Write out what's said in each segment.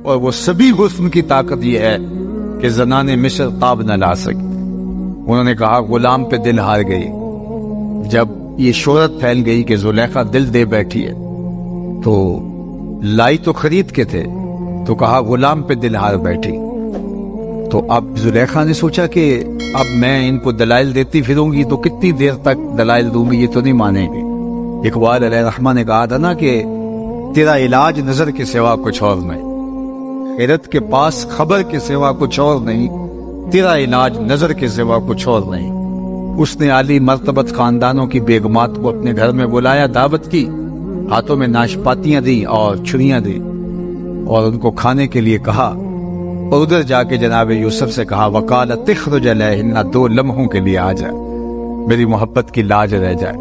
اور وہ سبھی حسن کی طاقت یہ ہے کہ زنان مصر تاب نہ لا سکتی۔ انہوں نے کہا غلام پہ دل ہار گئی۔ جب یہ شہرت پھیل گئی کہ زلیخا دل دے بیٹھی ہے تو لائی تو خرید کے تھے، تو کہا غلام پہ دل ہار بیٹھی۔ تو اب زلیخا نے سوچا کہ اب میں ان کو دلائل دیتی پھروں گی تو کتنی دیر تک دلائل دوں گی، یہ تو نہیں مانیں گے۔ اقبال علیہ الرحمہ نے کہا تھا نا کہ تیرا علاج نظر کے سوا کچھ اور نہیں، خیرت کے پاس خبر کے سوا کچھ اور نہیں، تیرا علاج نظر کے سوا کچھ اور نہیں۔ اس نے عالی مرتبت خاندانوں کی بیگمات کو اپنے گھر میں بلایا، دعوت کی، ہاتھوں میں ناشپاتیاں دی اور چھریاں دی اور ان کو کھانے کے لیے کہا، اور ادھر جا کے جناب یوسف سے کہا وقالت تخرج علیہن، 2 لمحوں کے لیے آ جائے، میری محبت کی لاج رہ جائے۔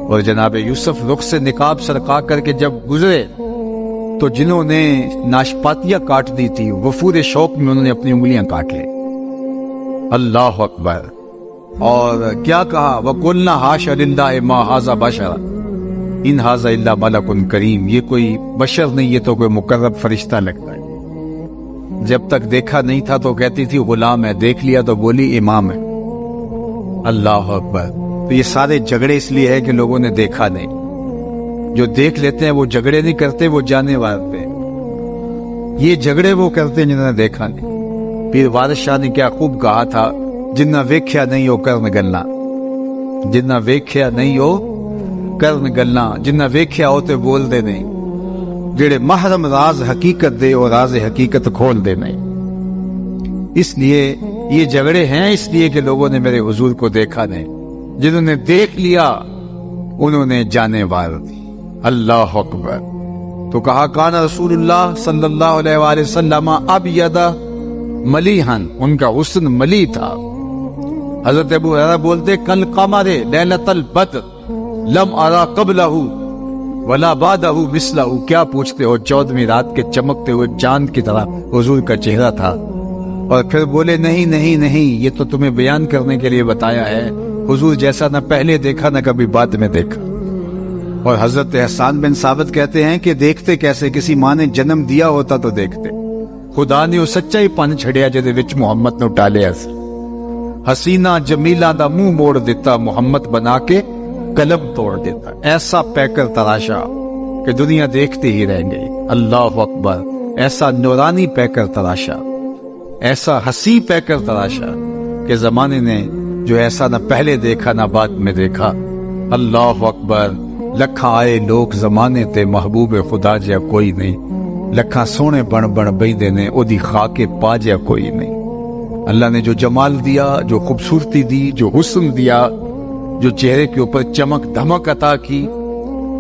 اور جناب یوسف رخ سے نقاب سرقا کر کے جب گزرے تو جنہوں نے ناشپاتیاں کاٹ دی تھی وفور شوق میں انہوں نے اپنی انگلیاں کاٹ لی۔ اللہ اکبر۔ اور کیا کہا وَقُلْنَا حَاشَ لِلَّهِ مَا هَذَا بَشَرًا إِنْ هَذَا إِلَّا مَلَكٌ کریم، یہ کوئی بشر نہیں، یہ تو کوئی مقرب فرشتہ لگتا ہے۔ جب تک دیکھا نہیں تھا تو کہتی تھی غلام ہے، دیکھ لیا تو بولی امام ہے۔ اللہ اکبر۔ تو یہ سارے جھگڑے اس لیے ہے کہ لوگوں نے دیکھا نہیں۔ جو دیکھ لیتے ہیں وہ جھگڑے نہیں کرتے، وہ جانے مارتے ہیں۔ یہ جھگڑے وہ کرتے ہیں جنہوں نے دیکھا نہیں۔ پیر وارث شاہ نے کیا خوب کہا تھا، جنہ ویکھیا نہیں ہو کرن گلنا، جنہ ویکھیا نہیں ہو کرن گلنا، جنہ ویکھیا ہو تے بول دے نہیں، جڑے محرم راز حقیقت دے اور راز حقیقت کھول دے نہیں۔ اس لیے یہ جھگڑے ہیں اس لیے کہ لوگوں نے میرے حضور کو دیکھا نہیں، جنہوں نے دیکھ لیا انہوں نے جانے وار دی۔ اللہ اکبر۔ تو کہا کان رسول اللہ صلی اللہ علیہ وآلہ وسلم ابید ملیحن، ان کا حسن ملی تھا۔ حضرت ابو ہریرہ بولتے کل قمر لیلۃ البدر لم ارا قبلہ ولا بعدہ مثلہ، کیا پوچھتے ہو، 14ویں رات کے چمکتے ہوئے چاند کی طرح حضور کا چہرہ تھا۔ اور پھر بولے نہیں نہیں نہیں، یہ تو تمہیں بیان کرنے کے لیے بتایا ہے، حضور جیسا نہ پہلے دیکھا نہ کبھی بعد میں دیکھا۔ اور حضرت احسان بن ثابت کہتے ہیں کہ دیکھتے کیسے، کسی ماں نے جنم دیا ہوتا تو دیکھتے۔ خدا نے وہ سچا ہی پن چھڑیا جدے وچ محمد نو ٹالیا سی، حسینہ جمیلہ دا منہ موڑ دیتا، محمد بنا کے قلم توڑ دیتا۔ ایسا پیکر تراشا کہ دنیا دیکھتی ہی رہ گئی۔ اللہ اکبر۔ ایسا نورانی پیکر تراشا، ایسا ہنسی پیکر تراشا کہ زمانے نے جو ایسا نہ پہلے دیکھا نہ بعد میں دیکھا۔ اللہ اکبر۔ لکھاں آئے لوگ زمانے تے محبوب خدا جا کوئی نہیں، لکھاں سونے بن بن بیندے نے او دی خاک پا جا کوئی نہیں۔ اللہ نے جو جمال دیا، جو خوبصورتی دی، جو حسن دیا، جو چہرے کے اوپر چمک دھمک عطا کی،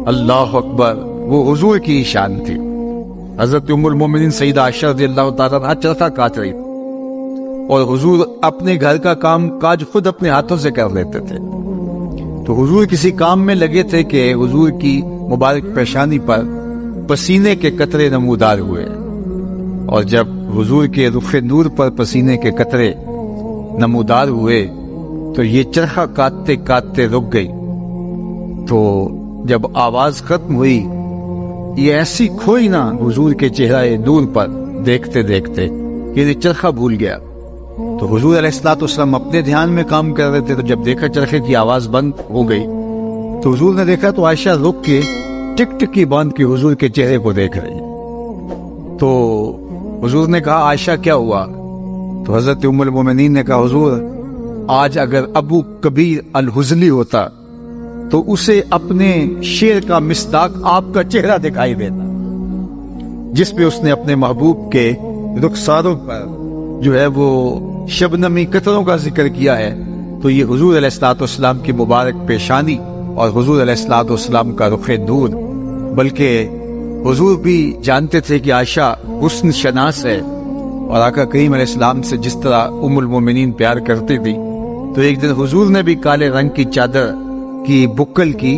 اللہ اکبر، وہ حضور کی شان تھی۔ حضرت ام المومنین سیدہ عائشہ رضی اللہ تعالیٰ عنہا چرخا کاٹ رہی تھی اور حضور اپنے گھر کا کام کاج خود اپنے ہاتھوں سے کر لیتے تھے۔ تو حضور کسی کام میں لگے تھے کہ حضور کی مبارک پیشانی پر پسینے کے قطرے نمودار ہوئے، اور جب حضور کے رخ نور پر پسینے کے قطرے نمودار ہوئے تو یہ چرخا کاٹتے کاٹتے رک گئی۔ تو جب آواز ختم ہوئی، یہ ایسی کھوئی نا حضور کے چہرہ نور پر دیکھتے دیکھتے کہ یہ چرخا بھول گیا۔ تو حضور علیہ السلام اپنے دھیان میں کام کر رہے تھے، تو جب دیکھا چرخے کی آواز بند ہو گئی تو حضور نے دیکھا تو عائشہ رک کے ٹک ٹکی باندھ کے حضور کے چہرے کو دیکھ رہی ہے۔ تو حضور نے کہا عائشہ کیا ہوا؟ تو حضرت ام المومنین نے کہا حضور آج اگر ابو کبیر الحزلی ہوتا تو اسے اپنے شیر کا مصداق آپ کا چہرہ دکھائی دیتا، جس پہ اس نے اپنے محبوب کے رخساروں پر جو ہے وہ شبنمی قطروں کا ذکر کیا ہے۔ تو یہ حضور علیہ السلام کی مبارک پیشانی اور حضور علیہ السلام کا رخ نور، بلکہ حضور بھی جانتے تھے کہ عائشہ حسن شناس ہے، اور آقا کریم علیہ السلام سے جس طرح ام المومنین پیار کرتی تھی، تو ایک دن حضور نے بھی کالے رنگ کی چادر کی بکل کی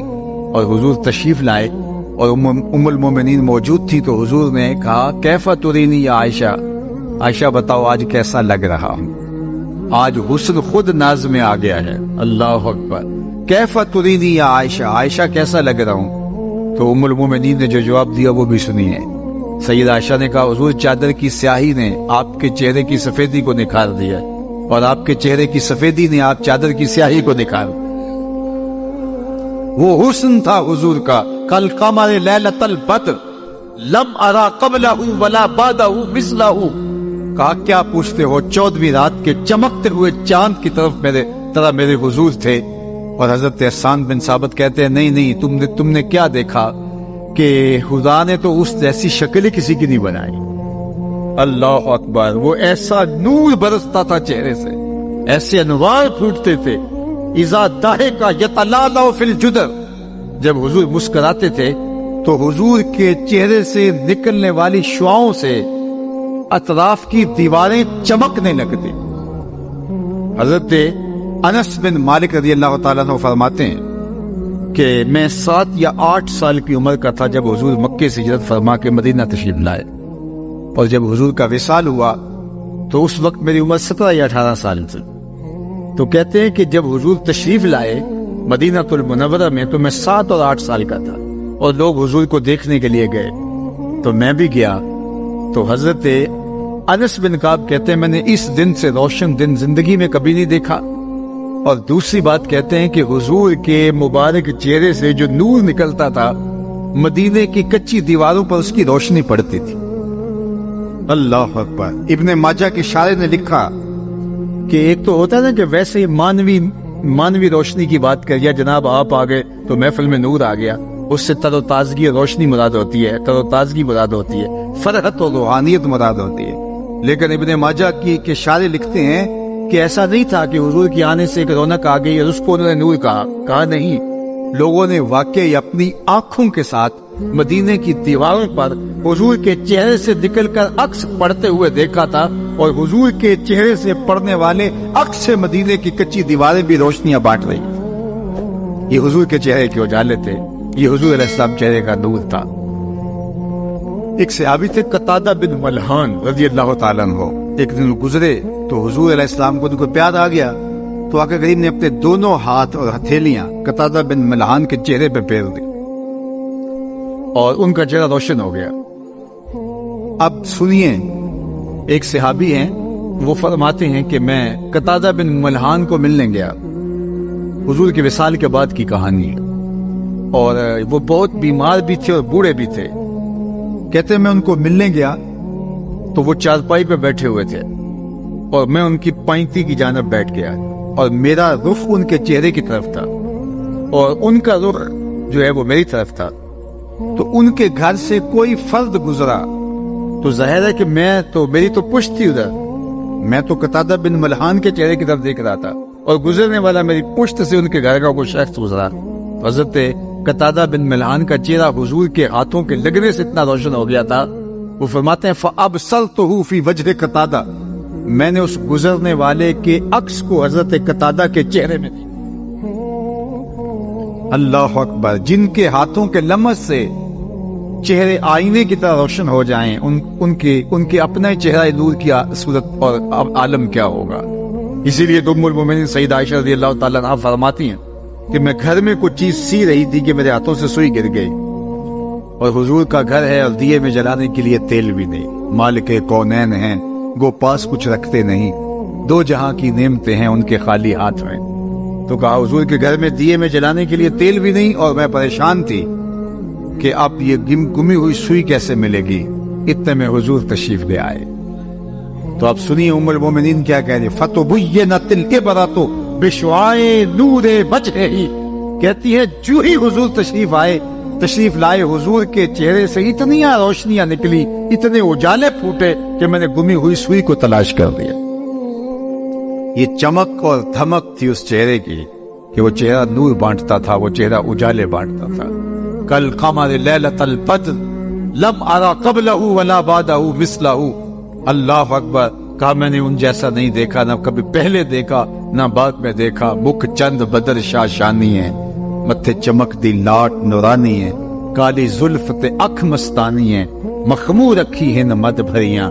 اور حضور تشریف لائے اور ام المومنین موجود تھی۔ تو حضور نے کہا کیفا ترینی یا عائشہ، عائشہ بتاؤ آج کیسا لگ رہا ہوں، آج حسن خود ناز میں آ گیا ہے۔ اللہ اکبر۔ کیفا ترینی یا عائشہ، عائشہ کیسا لگ رہا ہوں؟ تو ام المومنین نے جو جواب دیا وہ بھی سنیے۔ سید عائشہ نے کہا حضور چادر کی سیاہی نے آپ کے چہرے کی سفیدی کو نکھار دیا اور آپ کے چہرے کی سفیدی نے آپ چادر کی سیاہی کو نکھار دیا۔ وہ حسن تھا حضور کا کل قمر لیلۃ البدر لم ارا قبلہ ولا بعدہ مثلہ۔ کہا کیا پوچھتے ہو، 14ویں رات کے چمکتے ہوئے چاند کی طرح میرے حضور تھے۔ اور حضرت احسان بن ثابت کہتے ہیں نہیں تم نے کیا دیکھا کہ خدا نے تو اس جیسی شکل کسی کی نہیں بنائی۔ اللہ اکبر، وہ ایسا نور برستا تھا چہرے سے، ایسے انوار پھوٹتے تھے۔ اذا ضحک یتلالأ فی الجدر، جب حضور مسکراتے تھے تو حضور کے چہرے سے نکلنے والی شعاؤں سے اطراف کی دیواریں چمکنے لگتی۔ حضرت انس بن مالک رضی اللہ تعالیٰ عنہ فرماتے ہیں کہ میں 7 یا 8 سال کی عمر کا تھا جب حضور مکے سے ہجرت فرما کے مدینہ تشریف لائے، اور جب حضور کا وصال ہوا تو اس وقت میری عمر 17 یا 18 سال تھی۔ تو کہتے ہیں کہ جب حضور تشریف لائے مدینہ المنورہ میں تو میں 7 اور 8 سال کا تھا، اور لوگ حضور کو دیکھنے کے لیے گئے تو میں بھی گیا۔ تو حضرت انس بن کعب کہتے ہیں میں نے اس دن سے روشن دن زندگی میں کبھی نہیں دیکھا۔ اور دوسری بات کہتے ہیں کہ حضور کے مبارک چہرے سے جو نور نکلتا تھا مدینے کی کچی دیواروں پر اس کی روشنی پڑتی تھی۔ اللہ اکبر۔ ابن ماجہ کے شارح نے لکھا کہ ایک تو ہوتا ہے نا کہ ویسے مانوی روشنی کی بات کر یا جناب آپ آ گئے تو محفل میں نور آ گیا، اس سے تر و تازگی اور روشنی مراد ہوتی ہے، تر و تازگی مراد ہوتی ہے، فرحت اور روحانیت مراد ہوتی ہے۔ لیکن ابن ماجہ کے شارح لکھتے ہیں کہ ایسا نہیں تھا کہ حضور کے آنے سے ایک رونق آ گئی اور اس کو انہوں نے نور کہا نہیں، لوگوں نے واقعی اپنی آنکھوں کے ساتھ مدینے کی دیواروں پر حضور کے چہرے سے نکل کر عکس پڑتے ہوئے دیکھا تھا، اور حضور کے چہرے سے پڑنے والے عکس سے مدینے کی کچی دیواریں بھی روشنیاں بانٹ رہی تھیں۔ یہ حضور کے چہرے کے اجالے تھے، یہ حضور علیہ السلام چہرے کا نور تھا۔ ایک صحابی تھے قتادہ بن ملحان رضی اللہ تعالیٰ عنہ، ایک دن گزرے تو حضور علیہ السلام کو ان کو پیار آ گیا تو آقا کریم نے اپنے دونوں ہاتھ اور ہتھیلیاں قتادہ بن ملحان کے چہرے پہ پھیر دی اور ان کا چہرہ روشن ہو گیا۔ اب سنیے، ایک صحابی ہیں وہ فرماتے ہیں کہ میں قتادہ بن ملحان کو ملنے گیا، حضور کے وصال کے بعد کی کہانی ہے، اور وہ بہت بیمار بھی تھے اور بوڑھے بھی تھے۔ کہتے ہیں میں ان کو ملنے گیا تو وہ چارپائی پہ بیٹھے ہوئے تھے اور میں ان کی پائنتی کی جانب بیٹھ گیا، اور میرا رخ ان کے چہرے کی طرف تھا اور ان کا رخ جو ہے وہ میری طرف تھا۔ تو ان کے گھر سے کوئی فرد گزرا تو ظاہر ہے کہ میری تو پشت تھی ادھر، میں تو قتادہ بن ملحان کے چہرے کی طرف دیکھ رہا تھا، اور گزرنے والا میری پشت سے ان کے گھر کا کوئی شخص گزرا۔ حضرت قتادہ بن ملحان کا چہرہ حضور کے ہاتھوں کے لگنے سے اتنا روشن ہو گیا تھا، وہ فرماتے ہیں فَأَبْصَرْتُهُ فِي وَجْهِ قَتَادَةَ، میں نے اس گزرنے والے کے عکس کو حضرت قتادہ کے چہرے میں دیکھا۔ اللہ اکبر، جن کے ہاتھوں کے لمس سے چہرے آئینے کی طرح روشن ہو جائیں، ان کے اپنا چہرہ نور کی صورت اور عالم کیا ہوگا۔ اسی لیے ام المومنین سیدہ عائشہ رضی اللہ تعالیٰ عنہا فرماتی ہیں کہ میں گھر میں کچھ چیز سی رہی تھی کہ میرے ہاتھوں سے سوئی گر گئی، اور حضور کا گھر ہے اور دیے میں جلانے کے لیے تیل بھی نہیں، مالک کونین ہیں گو پاس کچھ رکھتے نہیں، دو جہاں کی نعمتیں ہیں ان کے خالی ہاتھ میں۔ تو کہا حضور کے گھر میں دیے میں جلانے کے لیے تیل بھی نہیں، اور میں پریشان تھی کہ اب یہ گمی ہوئی سوئی کیسے ملے گی، اتنے میں حضور تشریف لے آئے۔ تو آپ سنیے ام المومنین کیا کہہ رہی، فَتُبُيِّنَتِ الْإِبْرَةُ بِشُعَاعِ نُورِ وَجْهِهِ، کہتی ہے جو ہی حضور تشریف لائے حضور کے چہرے سے اتنی روشنیاں نکلی، اتنے اجالے پھوٹے کہ میں نے گمی ہوئی سوئی کو تلاش کر دیا۔ یہ چمک اور دھمک تھی اس چہرے کی کہ وہ چہرہ نور بانٹتا تھا، وہ چہرہ اجالے بانٹتا تھا۔ کل قمر لیلۃ البدر لم ارا قبلہ ولا بعدہ مثلہ۔ اللہ اکبر، کہا میں نے ان جیسا نہیں دیکھا، نہ کبھی پہلے دیکھا نہ بعد میں دیکھا۔ مکھ چند بدر شاہ شانی ہے، متھے چمک دی لاٹ نورانی ہے، کالی زلف تے اکھ مستانی ہے، مخمور رکھی ہیں مد بھریاں۔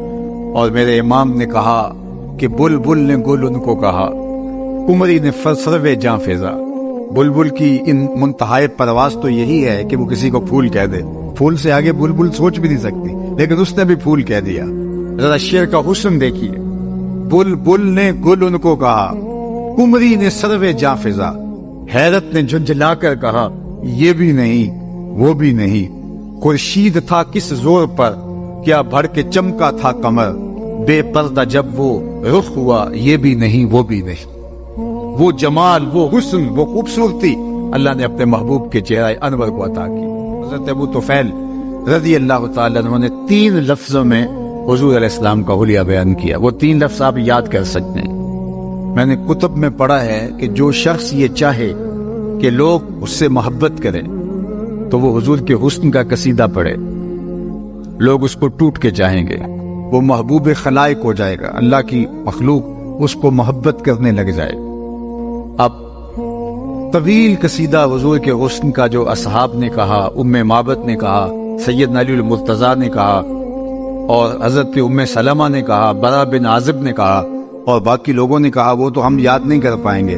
اور میرے امام نے کہا کہ بلبل نے گل ان کو کہا، عمری نے سروے جاں فضا۔ بلبل کی ان منتہائے پرواز تو یہی ہے کہ وہ کسی کو پھول کہہ دے، پھول سے آگے بلبل سوچ بھی نہیں سکتی، لیکن اس نے بھی پھول کہہ دیا۔ ذرا شعر کا حسن دیکھیے، بل بل نے گل ان کو کہا، کمری نے سروے جاں فضا، حیرت نے جھنجھلا کر کہا یہ بھی نہیں وہ بھی نہیں، خورشید تھا کس زور پر، کیا بھر کے چمکا تھا کمر، بے پردہ جب وہ رخ ہوا یہ بھی نہیں وہ بھی نہیں۔ وہ جمال، وہ حسن، وہ خوبصورتی اللہ نے اپنے محبوب کے چہرہ انور کو عطا کی۔ حضرت ابو طفیل رضی اللہ تعالیٰ عنہ نے 3 لفظوں میں حضور علیہ السلام کا حلیہ بیان کیا۔ وہ 3 لفظ آپ یاد کر سکتے ہیں۔ میں نے کتب میں پڑھا ہے کہ جو شخص یہ چاہے کہ لوگ اس سے محبت کریں تو وہ حضور کے حسن کا قصیدہ پڑھے، لوگ اس کو ٹوٹ کے چاہیں گے، وہ محبوب خلائق ہو جائے گا، اللہ کی مخلوق اس کو محبت کرنے لگ جائے گا۔ اب طویل قصیدہ حضور کے حسن کا جو اصحاب نے کہا، ام معبد نے کہا، سیدنا علی المرتضیٰ نے کہا، اور حضرت ام سلمہ نے کہا، برا بن عازب نے کہا، اور باقی لوگوں نے کہا، وہ تو ہم یاد نہیں کر پائیں گے،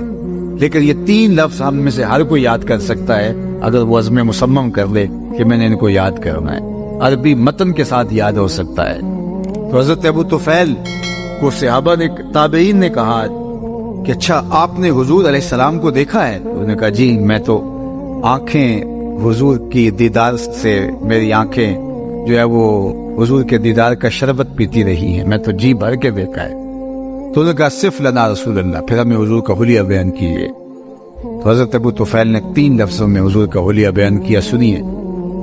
لیکن یہ 3 لفظ ہم میں سے ہر کوئی یاد کر سکتا ہے اگر وہ عزم مصمم کر لے کہ میں نے ان کو یاد کرنا ہے، عربی متن کے ساتھ یاد ہو سکتا ہے۔ تو حضرت ابو طفیل کو صحابہ نے، تابعین نے کہا کہ اچھا آپ نے حضور علیہ السلام کو دیکھا ہے؟ انہوں نے کہا جی میں تو آنکھیں حضور کی دیدار سے، میری آنکھیں جو ہے وہ حضور کے دیدار کا شربت پیتی رہی ہیں، میں تو جی بھر کے دیکھا ہے۔ تو انہوں نے کہا صف لنا رسول اللہ، پھر ہمیں حضور کا حلیہ بیان کیجیے۔ تو حضرت ابو طفیل نے 3 لفظوں میں حضور کا حلیہ بیان کیا، سنیے۔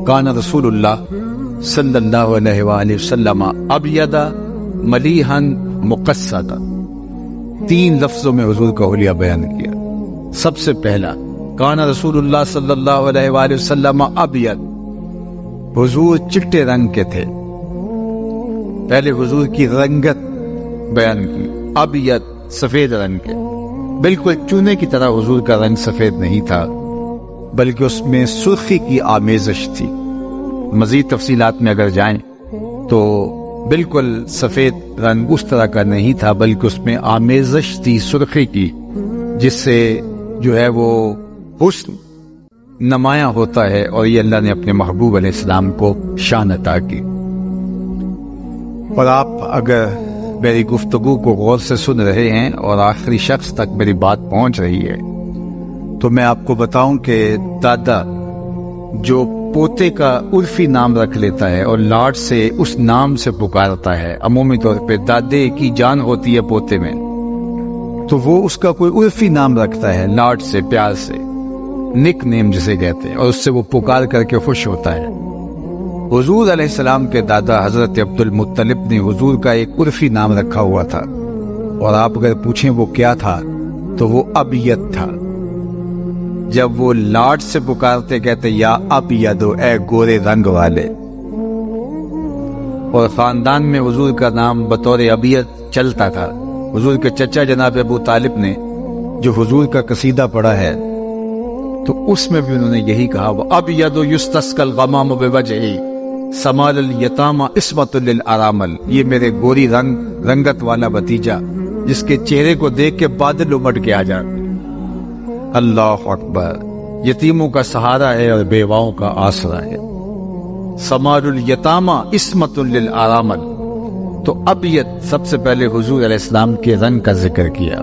کان رسول اللہ صلی اللہ علیہ وآلہ وسلم ابیض ملیحا مقصدا، 3 لفظوں میں حضور کا حلیہ بیان کیا۔ سب سے پہلا کان رسول اللہ صلی اللہ علیہ وآلہ وسلم ابیض، حضور چٹے رنگ کے تھے۔ پہلے حضور کی رنگت بیان کی، ابیض سفید رنگ کے، بالکل چونے کی طرح حضور کا رنگ سفید نہیں تھا، بلکہ اس میں سرخی کی آمیزش تھی۔ مزید تفصیلات میں اگر جائیں تو بالکل سفید رنگ اس طرح کا نہیں تھا، بلکہ اس میں آمیزش تھی سرخی کی، جس سے جو ہے وہ حسن نمایاں ہوتا ہے، اور یہ اللہ نے اپنے محبوب علیہ السلام کو شان عطا کی۔ اور آپ اگر میری گفتگو کو غور سے سن رہے ہیں اور آخری شخص تک میری بات پہنچ رہی ہے تو میں آپ کو بتاؤں کہ دادا جو پوتے کا عرفی نام رکھ لیتا ہے اور لاڈ سے اس نام سے پکارتا ہے، عمومی طور پہ دادے کی جان ہوتی ہے پوتے میں، تو وہ اس کا کوئی عرفی نام رکھتا ہے لاڈ سے، پیار سے، نک نیم جسے کہتے ہیں، اور اس سے وہ پکار کر کے خوش ہوتا ہے۔ حضور علیہ السلام کے دادا حضرت عبد المطلب نے حضور کا ایک عرفی نام رکھا ہوا تھا، اور آپ اگر پوچھیں وہ کیا تھا تو وہ ابیض تھا۔ جب وہ لاڈ سے پکارتے کہتے یا ابیض، اے گورے رنگ والے، اور خاندان میں حضور کا نام بطور ابیض چلتا تھا۔ حضور کے چچا جناب ابو طالب نے جو حضور کا قصیدہ پڑھا ہے تو اس میں بھی انہوں نے یہی کہا، وَأَبْيَضُ يُسْتَسْقَى الْغَمَامُ بِوَجْهِهِ سَمَالَ الْيَتَامَ عِصْمَةٌ لِلْأَرَامِلِ، یہ میرے گوری رنگت والا بھتیجا جس کے چہرے کو دیکھ کے بادل امٹ کے آ جاتے۔ اللہ اکبر، یتیموں کا سہارا ہے اور بیواؤں کا آسرا ہے۔ سَمَالُ الْيَتَامَ عِصْمَةٌ لِلْأَرَامِلِ، تو ابیض سب سے پہلے حضور علیہ السلام کے رنگ کا ذکر کیا۔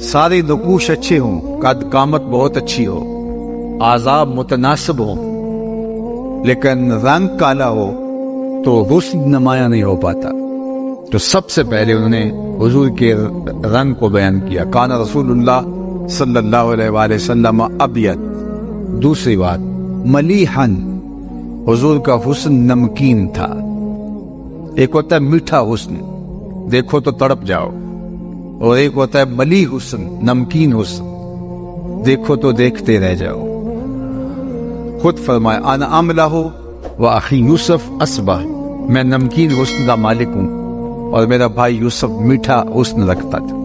سارے نقوش اچھے ہوں، قد قامت بہت اچھی ہو، آزاب متناسب ہوں، لیکن رنگ کالا ہو تو حسن نمایاں نہیں ہو پاتا۔ تو سب سے پہلے انہوں نے حضور کے رنگ کو بیان کیا، کان رسول اللہ صلی اللہ علیہ وآلہ وسلم ابیض۔ دوسری بات، ملیحن، حضور کا حسن نمکین تھا۔ ایک ہوتا ہے میٹھا حسن، دیکھو تو تڑپ جاؤ، اور ایک ہوتا ہے ملی حسن، نمکین حسن، دیکھو تو دیکھتے رہ جاؤ۔ خود فرمائے انا املہ و اخی یوسف اصبح، میں نمکین حسن کا مالک ہوں اور میرا بھائی یوسف میٹھا حسن رکھتا تھا۔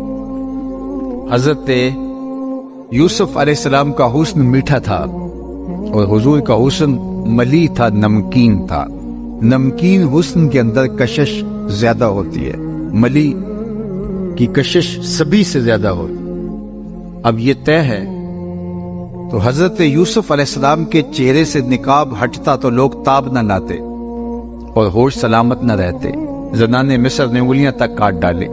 حضرت یوسف علیہ السلام کا حسن میٹھا تھا اور حضور کا حسن ملی تھا، نمکین تھا۔ نمکین حسن کے اندر کشش زیادہ ہوتی ہے، ملی کی کشش سبھی سے زیادہ ہوتی۔ اب یہ طے ہے تو حضرت یوسف علیہ السلام کے چہرے سے نقاب ہٹتا تو لوگ تاب نہ لاتے، اور ہوش سلامت نہ رہتے، زنان مصر نے انگلیاں تک کاٹ ڈالے۔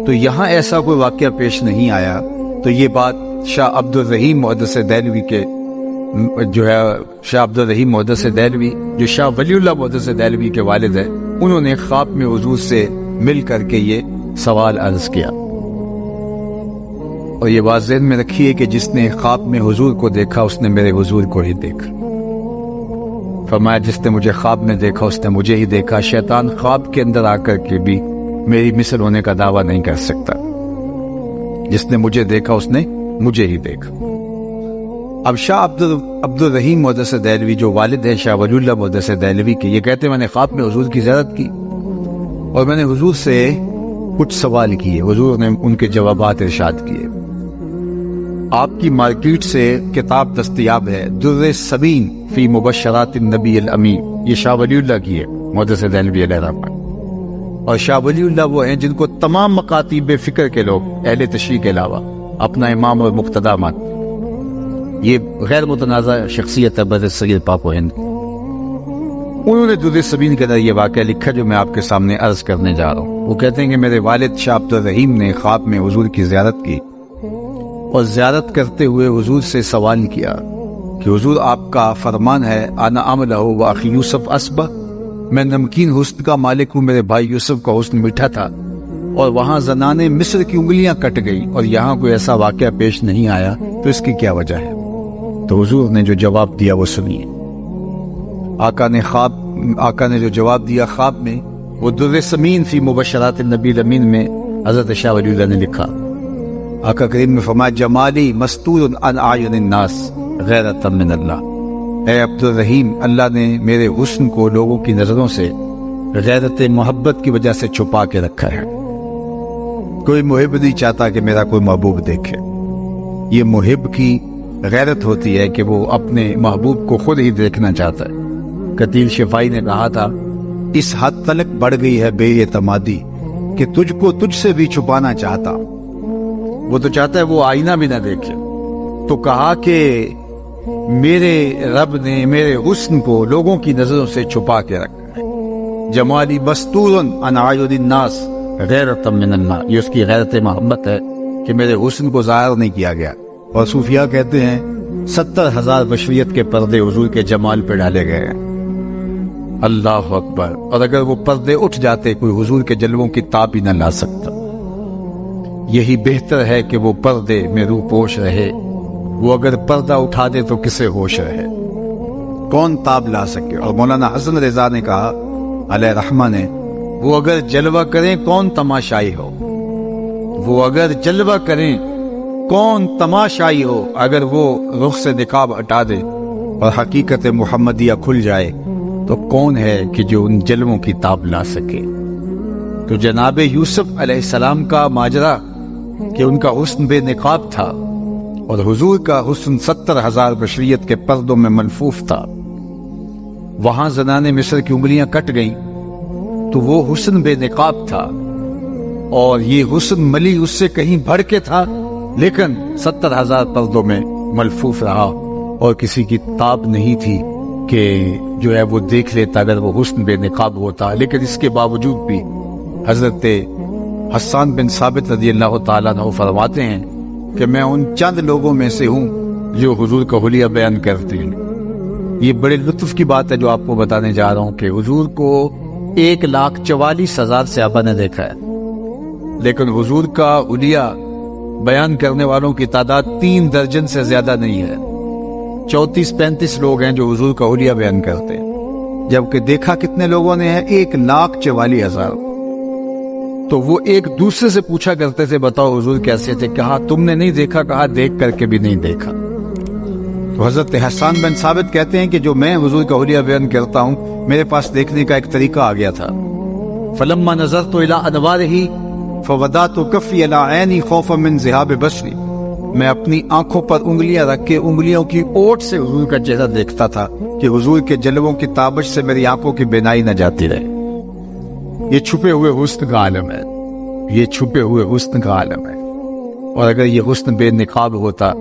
تو یہاں ایسا کوئی واقعہ پیش نہیں آیا۔ تو یہ بات شاہ عبد الرحیم محدث دہلوی کے جو ہے شاہ عبد الرحیم محدث دہلوی جو شاہ ولی اللہ محدث دہلوی کے والد ہیں، انہوں نے خواب میں حضور سے مل کر کے یہ سوال عرض کیا۔ اور یہ بات ذہن میں رکھیے کہ جس نے خواب میں حضور کو دیکھا اس نے میرے حضور کو ہی دیکھا۔ فرمایا جس نے مجھے خواب میں دیکھا اس نے مجھے ہی دیکھا۔ شیطان خواب کے اندر آ کر کے بھی میری مثل ہونے کا دعویٰ نہیں کر سکتا۔ جس نے مجھے دیکھا اس نے مجھے ہی دیکھا۔ اب شاہ عبد الرحیم محدث دہلوی جو والد ہے شاہ ولی اللہ محدث دہلوی کے، یہ کہتے ہیں میں نے خواب میں حضور کی زیارت کی اور میں نے حضور سے کچھ سوال کیے، حضور نے ان کے جوابات ارشاد کیے۔ آپ کی مارکیٹ سے کتاب دستیاب ہے در سبین فی مبشرات النبی الامین، یہ شاہ ولی اللہ کی ہے محدث دہلوی علیہ رحمۃ۔ اور شاہ ولی اللہ وہ ہیں جن کو تمام مکاتیب فکر کے لوگ اہل تشریح کے علاوہ اپنا امام اور مقتدیٰ مانتے۔ یہ غیر متنازع شخصیت ہے بر صغیر پاک و ہند۔ انہوں نے در سبین کے اندر یہ واقعہ لکھا جو میں آپ کے سامنے عرض کرنے جا رہا ہوں۔ وہ کہتے ہیں کہ میرے والد شاہ عبد الرحیم نے خواب میں حضور کی زیارت کی اور زیارت کرتے ہوئے حضور سے سوال کیا کہ حضور آپ کا فرمان ہے انا عملہ و اخی یوسف اسبہ، میں نمکین حسن کا مالک ہوں، میرے بھائی یوسف کا حسن میٹھا تھا اور وہاں زنان مصر کی انگلیاں کٹ گئی اور یہاں کوئی ایسا واقعہ پیش نہیں آیا، تو اس کی کیا وجہ ہے؟ تو حضور نے جو جواب دیا وہ سنیے۔ آقا نے جو جواب دیا خواب میں، وہ در سمین فی مبشرات النبی الامین میں حضرت شاہ ولی اللہ نے لکھا۔ آقا کریم نے فرمایا جمالی مستور عن اعین الناس غیرۃ من اللہ، اے عبد الرحیم اللہ نے میرے حسن کو لوگوں کی نظروں سے غیرت محبت کی وجہ سے چھپا کے رکھا ہے۔ کوئی محب نہیں چاہتا کہ میرا کوئی محبوب دیکھے۔ یہ محب کی غیرت ہوتی ہے کہ وہ اپنے محبوب کو خود ہی دیکھنا چاہتا ہے۔ قتیل شفائی نے کہا تھا اس حد تلک بڑھ گئی ہے بے اعتمادی کہ تجھ کو تجھ سے بھی چھپانا چاہتا، وہ تو چاہتا ہے وہ آئینہ بھی نہ دیکھے۔ تو کہا کہ میرے رب نے میرے حسن کو لوگوں کی نظروں سے چھپا کے رکھا ہے۔ جمالی مستور عن اعین الناس غیرۃ من اللہ، یہ اس کی غیرت محبت ہے کہ میرے حسن کو ظاہر نہیں کیا گیا۔ اور صوفیاء کہتے ہیں 70,000 بشریت کے پردے حضور کے جمال پہ ڈالے گئے ہیں۔ اللہ اکبر۔ اور اگر وہ پردے اٹھ جاتے کوئی حضور کے جلووں کی تاب ہی نہ لا سکتا۔ یہی بہتر ہے کہ وہ پردے میں روح پوش رہے، وہ اگر پردہ اٹھا دے تو کسے ہوش رہے، کون تاب لا سکے۔ اور مولانا حسن رضا نے کہا علیہ رحمہ نے، وہ اگر جلوہ کریں کون تماشائی ہو، وہ اگر جلوہ کریں کون تماشائی ہو، اگر وہ رخ سے نقاب ہٹا دے اور حقیقت محمدیہ کھل جائے تو کون ہے کہ جو ان جلووں کی تاب لا سکے۔ تو جناب یوسف علیہ السلام کا ماجرا کہ ان کا حسن بے نقاب تھا اور حضور کا حسن 70,000 بشریت کے پردوں میں ملفوف تھا۔ وہاں زنان مصر کی انگلیاں کٹ گئیں تو وہ حسن بے نقاب تھا اور یہ حسن ملی اس سے کہیں بڑھ کے تھا، لیکن 70,000 پردوں میں ملفوف رہا اور کسی کی تاب نہیں تھی کہ جو ہے وہ دیکھ لیتا اگر وہ حسن بے نقاب ہوتا۔ لیکن اس کے باوجود بھی حضرت حسان بن ثابت رضی اللہ تعالیٰ عنہ فرماتے ہیں کہ میں ان چند لوگوں میں سے ہوں جو حضور کا حلیہ بیان کرتے ہیں۔ یہ بڑے لطف کی بات ہے جو آپ کو بتانے جا رہا ہوں کہ حضور کو 1,44,000 صحابہ نے دیکھا ہے، لیکن حضور کا حلیہ بیان کرنے والوں کی تعداد 3 درجن سے زیادہ نہیں ہے۔ 34-35 لوگ ہیں جو حضور کا حلیہ بیان کرتے ہیں، جبکہ دیکھا کتنے لوگوں نے ہے 1,44,000۔ تو وہ ایک دوسرے سے پوچھا کرتے تھے بتاؤ حضور کیسے تھے، کہا تم نے نہیں دیکھا، کہا دیکھ کر کے بھی نہیں دیکھا۔ تو حضرت حسان بن ثابت کہتے ہیں کہ جو میں حضور کا حلیہ بیان کرتا ہوں میرے پاس دیکھنے کا ایک طریقہ آ گیا تھا۔ فلما نظرت الى انوارہ فوضعت کفی علی عینی خوفا من ذہاب بصری، میں اپنی آنکھوں پر انگلیاں رکھ کے انگلیوں کی اوٹ سے حضور کا چہرہ دیکھتا تھا کہ حضور کے جلووں کی تابش سے میری آنکھوں کی بینائی نہ جاتی رہے۔ یہ چھپے ہوئے حسن کا عالم ہے، یہ چھپے ہوئے حسن کا عالم ہے۔ اور اگر یہ حسن بے نقاب ہوتا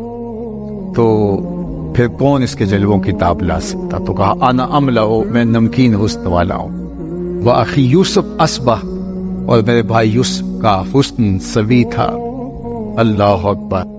تو پھر کون اس کے جلووں کی تاب لا سکتا؟ تو کہا انا املأ، میں نمکین حسن والا ہوں، وأخی یوسف اصبح، اور میرے بھائی یوسف کا حسن سوی تھا۔ اللہ اکبر۔